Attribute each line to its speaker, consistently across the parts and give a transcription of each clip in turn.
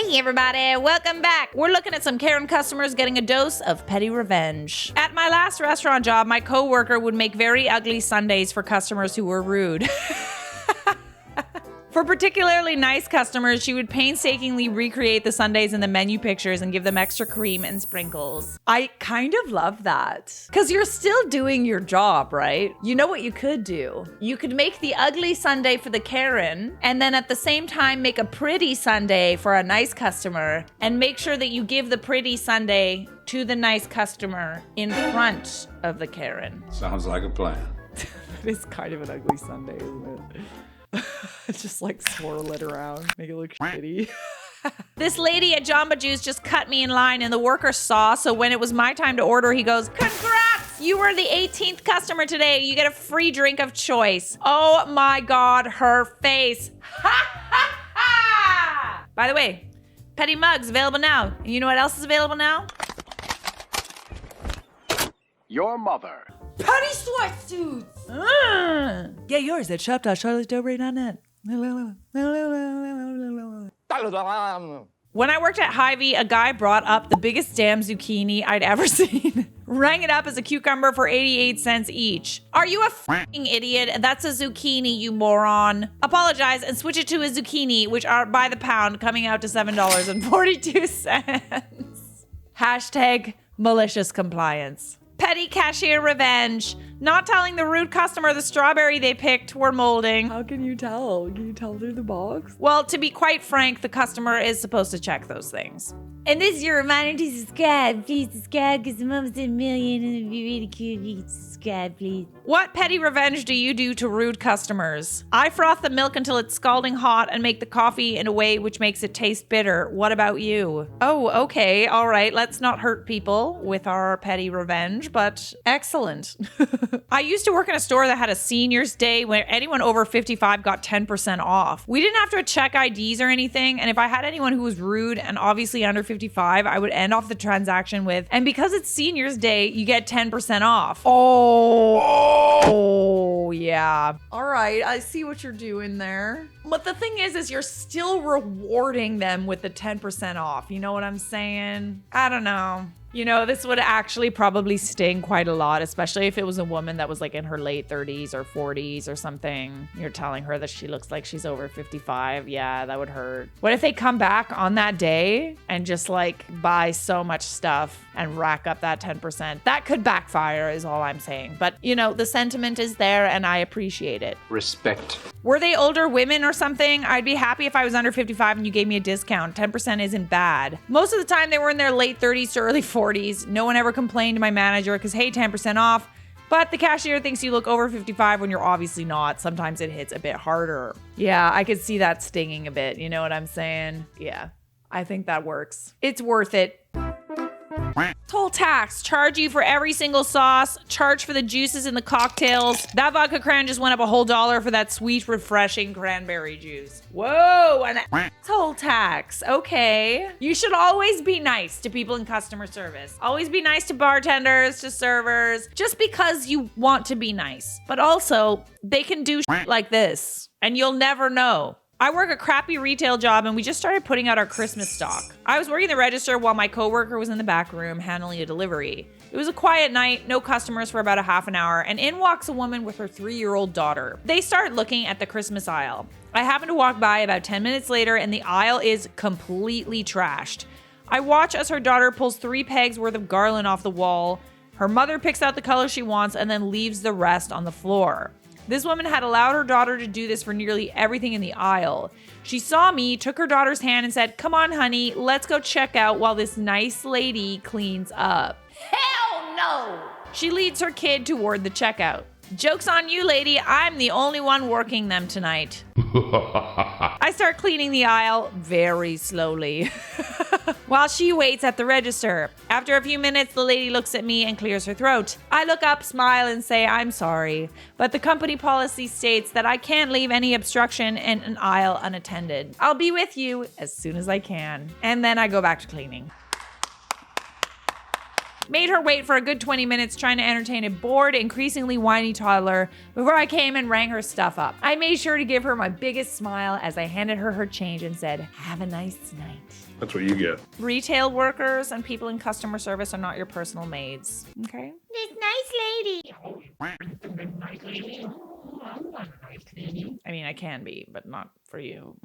Speaker 1: Hey everybody, welcome back. We're looking at some Karen customers getting a dose of petty revenge. At my last restaurant job, my coworker would make very ugly sundaes for customers who were rude. For particularly nice customers, she would painstakingly recreate the sundaes in the menu pictures and give them extra cream and sprinkles. I kind of love that. Because you're still doing your job, right? You know what you could do? You could make the ugly sundae for the Karen, and then at the same time make a pretty sundae for a nice customer, and make sure that you give the pretty sundae to the nice customer in front of the Karen.
Speaker 2: Sounds like a plan.
Speaker 1: It is kind of an ugly sundae, isn't it? Just like swirl it around, make it look shitty. This lady at Jamba Juice just cut me in line and the worker saw, so when it was my time to order, he goes, "Congrats! You were the 18th customer today. You get a free drink of choice." Oh my God, her face. Ha ha ha! By the way, petty mugs available now. And you know what else is available now?
Speaker 3: Your mother.
Speaker 1: Petty sweatsuits! Get yours at shop.charlottedobre.net. When I worked at Hy-Vee, a guy brought up the biggest damn zucchini I'd ever seen. Rang it up as a cucumber for 88 cents each. Are you a f***ing idiot? That's a zucchini, you moron. Apologize and switch it to a zucchini, which are by the pound, coming out to $7.42. Hashtag malicious compliance. Petty cashier revenge. Not telling the rude customer the strawberry they picked were molding. How can you tell? Can you tell through the box? Well, to be quite frank, the customer is supposed to check those things. And this is your reminder to subscribe. Please subscribe because I'm almost at 1 million and it'd be really cool if you could subscribe, please. What petty revenge do you do to rude customers? I froth the milk until it's scalding hot and make the coffee in a way which makes it taste bitter. What about you? Oh, okay. All right. Let's not hurt people with our petty revenge, but excellent. I used to work in a store that had a seniors day where anyone over 55 got 10% off. We didn't have to check IDs or anything, and if I had anyone who was rude and obviously under 55, I would end off the transaction with, "And because it's seniors day, you get 10% off." Oh, yeah. All right, I see what you're doing there. But the thing is you're still rewarding them with the 10% off. You know what I'm saying? I don't know. You know, this would actually probably sting quite a lot, especially if it was a woman that was like in her late 30s or 40s or something. You're telling her that she looks like she's over 55. Yeah, that would hurt. What if they come back on that day and just like buy so much stuff and rack up that 10%? That could backfire is all I'm saying. But, you know, the sentiment is there and I appreciate it.
Speaker 3: Respect.
Speaker 1: Were they older women or something? I'd be happy if I was under 55 and you gave me a discount. 10% isn't bad. Most of the time they were in their late 30s to early 40s. No one ever complained to my manager because, hey, 10% off. But the cashier thinks you look over 55 when you're obviously not. Sometimes it hits a bit harder. Yeah, I could see that stinging a bit. You know what I'm saying? Yeah, I think that works. It's worth it. Toll tax, charge you for every single sauce, charge for the juices in the cocktails. That vodka cran just went up a whole $1 for that sweet, refreshing cranberry juice. Whoa, and toll tax, okay. You should always be nice to people in customer service. Always be nice to bartenders, to servers, just because you want to be nice. But also, they can do shit like this, and you'll never know. I work a crappy retail job and we just started putting out our Christmas stock. I was working the register while my coworker was in the back room handling a delivery. It was a quiet night, no customers for about a half an hour, and in walks a woman with her 3-year-old daughter. They start looking at the Christmas aisle. I happen to walk by about 10 minutes later and the aisle is completely trashed. I watch as her daughter pulls 3 pegs worth of garland off the wall. Her mother picks out the color she wants and then leaves the rest on the floor. This woman had allowed her daughter to do this for nearly everything in the aisle. She saw me, took her daughter's hand and said, "Come on, honey, let's go check out while this nice lady cleans up." Hell no! She leads her kid toward the checkout. "Joke's on you, lady. I'm the only one working them tonight." I start cleaning the aisle very slowly while she waits at the register. After a few minutes, the lady looks at me and clears her throat. I look up, smile, and say, "I'm sorry, but the company policy states that I can't leave any obstruction in an aisle unattended. I'll be with you as soon as I can." And then I go back to cleaning. Made her wait for a good 20 minutes trying to entertain a bored, increasingly whiny toddler before I came and rang her stuff up. I made sure to give her my biggest smile as I handed her change and said, "Have a nice night."
Speaker 2: That's what you get.
Speaker 1: Retail workers and people in customer service are not your personal maids. Okay?
Speaker 4: This nice lady.
Speaker 1: I mean, I can be, but not for you.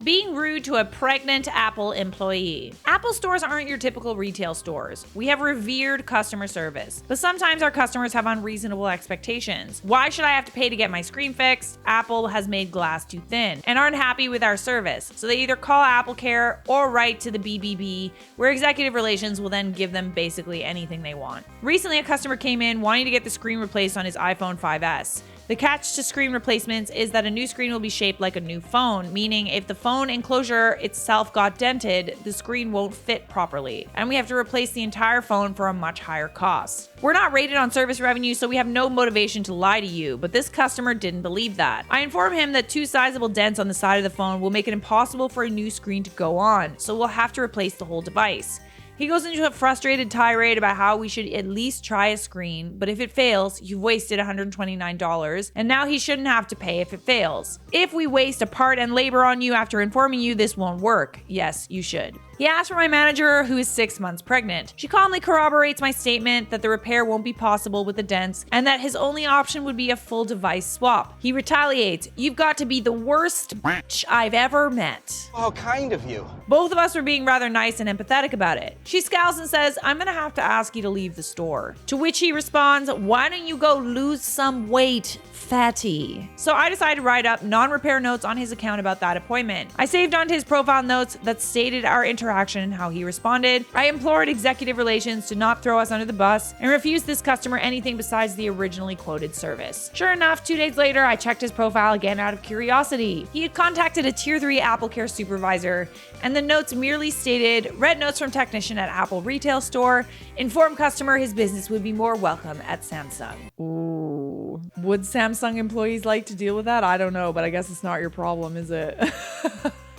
Speaker 1: Being rude to a pregnant Apple employee. Apple stores aren't your typical retail stores. We have revered customer service, but sometimes our customers have unreasonable expectations. Why should I have to pay to get my screen fixed? Apple has made glass too thin and aren't happy with our service, so they either call Apple Care or write to the BBB, where executive relations will then give them basically anything they want. Recently, a customer came in wanting to get the screen replaced on his iPhone 5S. The catch to screen replacements is that a new screen will be shaped like a new phone, meaning if the phone enclosure itself got dented, the screen won't fit properly, and we have to replace the entire phone for a much higher cost. We're not rated on service revenue, so we have no motivation to lie to you, but this customer didn't believe that. I informed him that 2 sizable dents on the side of the phone will make it impossible for a new screen to go on, so we'll have to replace the whole device. He goes into a frustrated tirade about how we should at least try a screen, but if it fails, you've wasted $129, and now he shouldn't have to pay if it fails. If we waste a part and labor on you after informing you, this won't work. Yes, you should. He asked for my manager, who is 6 months pregnant. She calmly corroborates my statement that the repair won't be possible with the dents and that his only option would be a full device swap. He retaliates, "You've got to be the worst bitch I've ever met."
Speaker 5: How kind of you.
Speaker 1: Both of us were being rather nice and empathetic about it. She scowls and says, "I'm gonna have to ask you to leave the store." To which he responds, "Why don't you go lose some weight, fatty?" So I decided to write up non-repair notes on his account about that appointment. I saved onto his profile notes that stated our interaction and how he responded. I implored executive relations to not throw us under the bus and refuse this customer anything besides the originally quoted service. Sure enough, 2 days later, I checked his profile again out of curiosity. He had contacted a Tier 3 Apple Care supervisor, and the notes merely stated, "Read notes from technician at Apple retail store. Inform customer his business would be more welcome at Samsung." Ooh. Would Samsung employees like to deal with that? I don't know, but I guess it's not your problem, is it?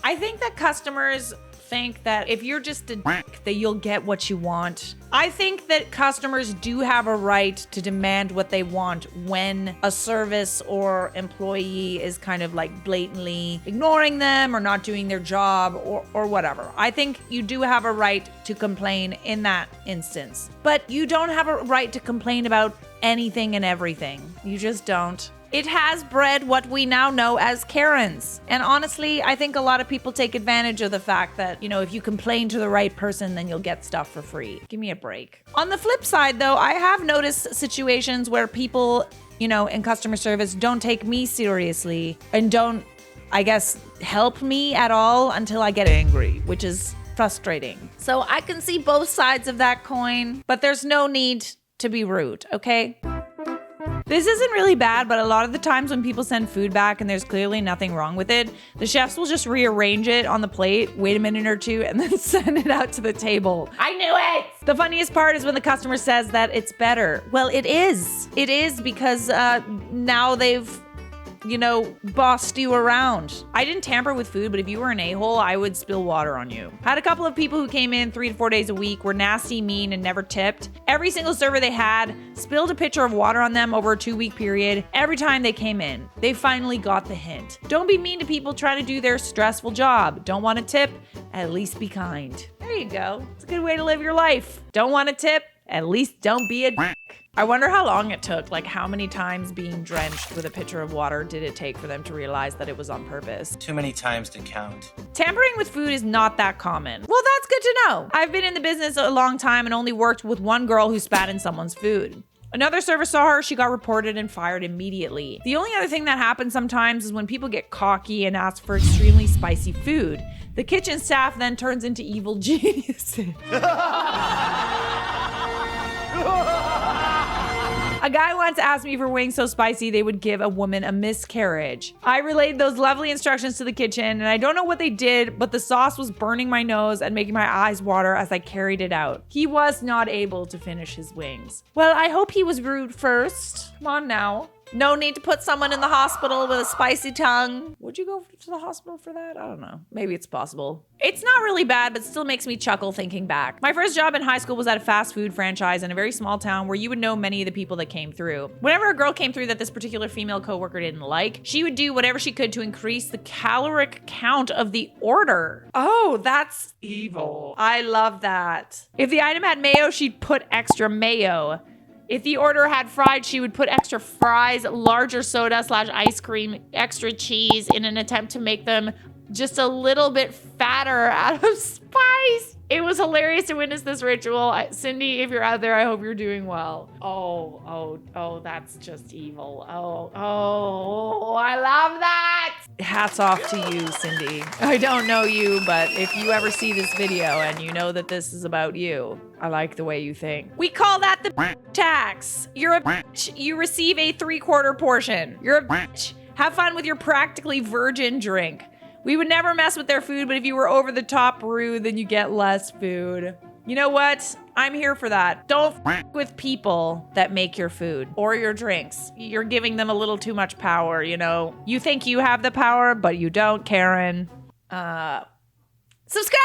Speaker 1: I think that customers think that if you're just a dick, that you'll get what you want. I think that customers do have a right to demand what they want when a service or employee is kind of like blatantly ignoring them or not doing their job or whatever. I think you do have a right to complain in that instance, but you don't have a right to complain about anything and everything. You just don't. It has bred what we now know as Karens. And honestly, I think a lot of people take advantage of the fact that, if you complain to the right person, then you'll get stuff for free. Give me a break. On the flip side, though, I have noticed situations where people, in customer service don't take me seriously and don't, I guess, help me at all until I get angry, which is frustrating. So I can see both sides of that coin, but there's no need to be rude, okay? This isn't really bad, but a lot of the times when people send food back and there's clearly nothing wrong with it, the chefs will just rearrange it on the plate, wait a minute or two, and then send it out to the table. I knew it! The funniest part is when the customer says that it's better. Well, it is. It is because now they've bossed you around. I didn't tamper with food, but if you were an a-hole, I would spill water on you. Had a couple of people who came in 3 to 4 days a week, were nasty, mean, and never tipped. Every single server they had spilled a pitcher of water on them over a 2-week period every time they came in. They finally got the hint. Don't be mean to people trying to do their stressful job. Don't want to tip? At least be kind. There you go. It's a good way to live your life. Don't want to tip? At least don't be a dick. I wonder how long it took, like how many times being drenched with a pitcher of water did it take for them to realize that it was on purpose?
Speaker 5: Too many times to count.
Speaker 1: Tampering with food is not that common. Well, that's good to know. I've been in the business a long time and only worked with one girl who spat in someone's food. Another server saw her, she got reported and fired immediately. The only other thing that happens sometimes is when people get cocky and ask for extremely spicy food. The kitchen staff then turns into evil geniuses. A guy once asked me for wings so spicy they would give a woman a miscarriage. I relayed those lovely instructions to the kitchen, and I don't know what they did, but the sauce was burning my nose and making my eyes water as I carried it out. He was not able to finish his wings. Well, I hope he was rude first. Come on now. No need to put someone in the hospital with a spicy tongue. Would you go to the hospital for that? I don't know. Maybe it's possible. It's not really bad, but still makes me chuckle thinking back. My first job in high school was at a fast food franchise in a very small town where you would know many of the people that came through. Whenever a girl came through that this particular female coworker didn't like, she would do whatever she could to increase the caloric count of the order. Oh, that's evil. I love that. If the item had mayo, she'd put extra mayo. If the order had fries, she would put extra fries, larger soda / ice cream, extra cheese in an attempt to make them just a little bit fatter out of spice. It was hilarious to witness this ritual. Cindy, if you're out there, I hope you're doing well. Oh, that's just evil. Oh, I love that. Hats off to you, Cindy. I don't know you, but if you ever see this video and you know that this is about you, I like the way you think. We call that the tax. You're a bitch. You receive a 3/4 portion. You're a bitch. Have fun with your practically virgin drink. We would never mess with their food, but if you were over the top rude, then you get less food. You know what? I'm here for that. Don't f with people that make your food or your drinks. You're giving them a little too much power, you know? You think you have the power, but you don't, Karen. Subscribe!